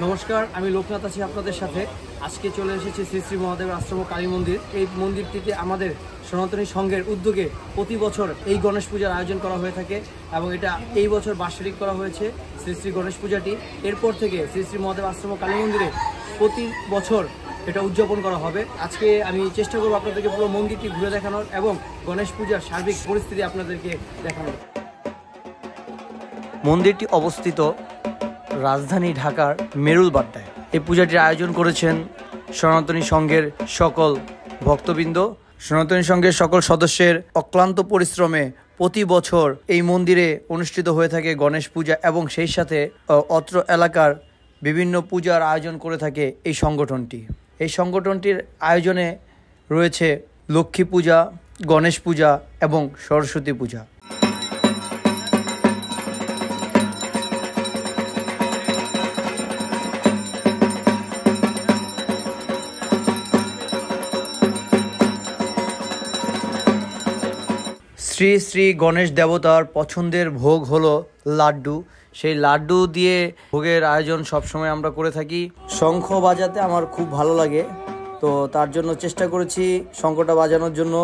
নমস্কার, আমি লোকনাথ আছি আপনাদের সাথে। আজকে চলে এসেছি শ্রী শ্রী মহাদেব আশ্রম কালী মন্দির। এই মন্দিরটিতে আমাদের সনাতনী সংঘের উদ্যোগে প্রতি বছর এই গণেশ পূজার আয়োজন করা হয়ে থাকে এবং এটা এই বছর বার্ষিক করা হয়েছে শ্রী শ্রী গণেশ পূজাটি। এরপর থেকে শ্রী শ্রী মহাদেব আশ্রম কালী মন্দিরে প্রতি বছর এটা উদযাপন করা হবে। আজকে আমি চেষ্টা করব আপনাদেরকে পুরো মন্দিরটি ঘুরে দেখানোর এবং গণেশ পূজার সার্বিক পরিস্থিতি আপনাদেরকে দেখানোর। মন্দিরটি অবস্থিত রাজধানী ঢাকার মেরুলবাড্ডায়। এই পূজাটির আয়োজন করেছেন সনাতনী সংঘের সকল ভক্তবৃন্দ। সনাতনী সংঘের সকল সদস্যের অক্লান্ত পরিশ্রমে প্রতি বছর এই মন্দিরে অনুষ্ঠিত হয়ে থাকে গণেশ পূজা এবং সেই সাথে অত্র এলাকার বিভিন্ন পূজার আয়োজন করে থাকে এই সংগঠনটি। এই সংগঠনটির আয়োজনে রয়েছে লক্ষ্মী পূজা, গণেশ পূজা এবং সরস্বতী পূজা। শ্রী শ্রী গণেশ দেবতার পছন্দের ভোগ হলো লাড্ডু। সেই লাড্ডু দিয়ে ভোগের আয়োজন সবসময় আমরা করে থাকি। শঙ্খ বাজাতে আমার খুব ভালো লাগে, তো তার জন্য চেষ্টা করেছি শঙ্খটা বাজানোর জন্য।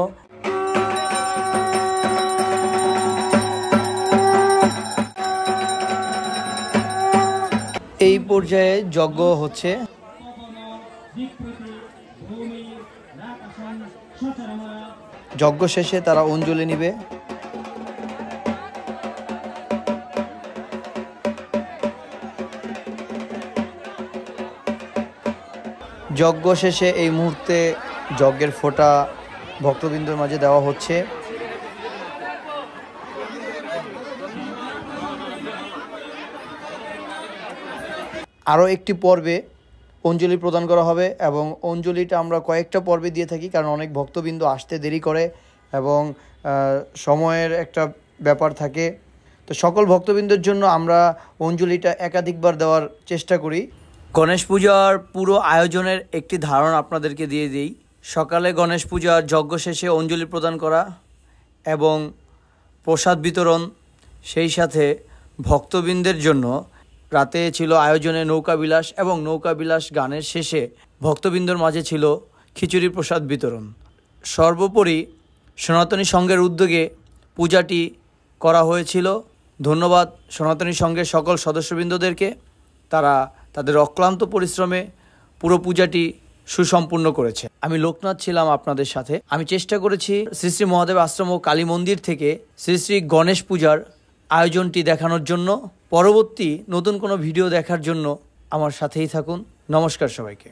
এই পর্যায়ে যজ্ঞ হচ্ছে। যজ্ঞ শেষে তারা অঞ্জলি নিবে। যজ্ঞ শেষে এই মুহূর্তে যজ্ঞের ফোঁটা ভক্তবৃন্দের মাঝে দেওয়া হচ্ছে। আরও একটি পর্বে অঞ্জলি প্রদান করা হবে এবং অঞ্জলিটা আমরা কয়েকটা পর্বে দিয়ে থাকি, কারণ অনেক ভক্তবৃন্দ আসতে দেরি করে এবং সময়ের একটা ব্যাপার থাকে। তো সকল ভক্তবৃন্দের জন্য আমরা অঞ্জলিটা একাধিকবার দেওয়ার চেষ্টা করি। গণেশ পূজার পুরো আয়োজনের একটি ধারণা আপনাদেরকে দিয়ে দিই। সকালে গণেশ পূজার যজ্ঞ শেষে অঞ্জলি প্রদান করা এবং প্রসাদ বিতরণ, সেই সাথে ভক্তবৃন্দের জন্য রাতে ছিল আয়োজনে নৌকাবিলাস এবং নৌকাবিলাস গানের শেষে ভক্তবৃন্দর মাঝে ছিল খিচুড়ি প্রসাদ বিতরণ। সর্বোপরি সনাতনী সংঘের উদ্যোগে পূজাটি করা হয়েছিল। ধন্যবাদ সনাতনী সংঘের সকল সদস্যবৃন্দদেরকে, তারা তাদের অক্লান্ত পরিশ্রমে পুরো পূজাটি সুসম্পূর্ণ করেছে। আমি লোকনাথ ছিলাম আপনাদের সাথে। আমি চেষ্টা করেছি শ্রী শ্রী মহাদেব আশ্রম ও কালী মন্দির থেকে শ্রী শ্রী গণেশ পূজার আয়োজনটি দেখানোর জন্য। পরবর্তী নতুন কোনো ভিডিও দেখার জন্য আমার সাথেই থাকুন। নমস্কার সবাইকে।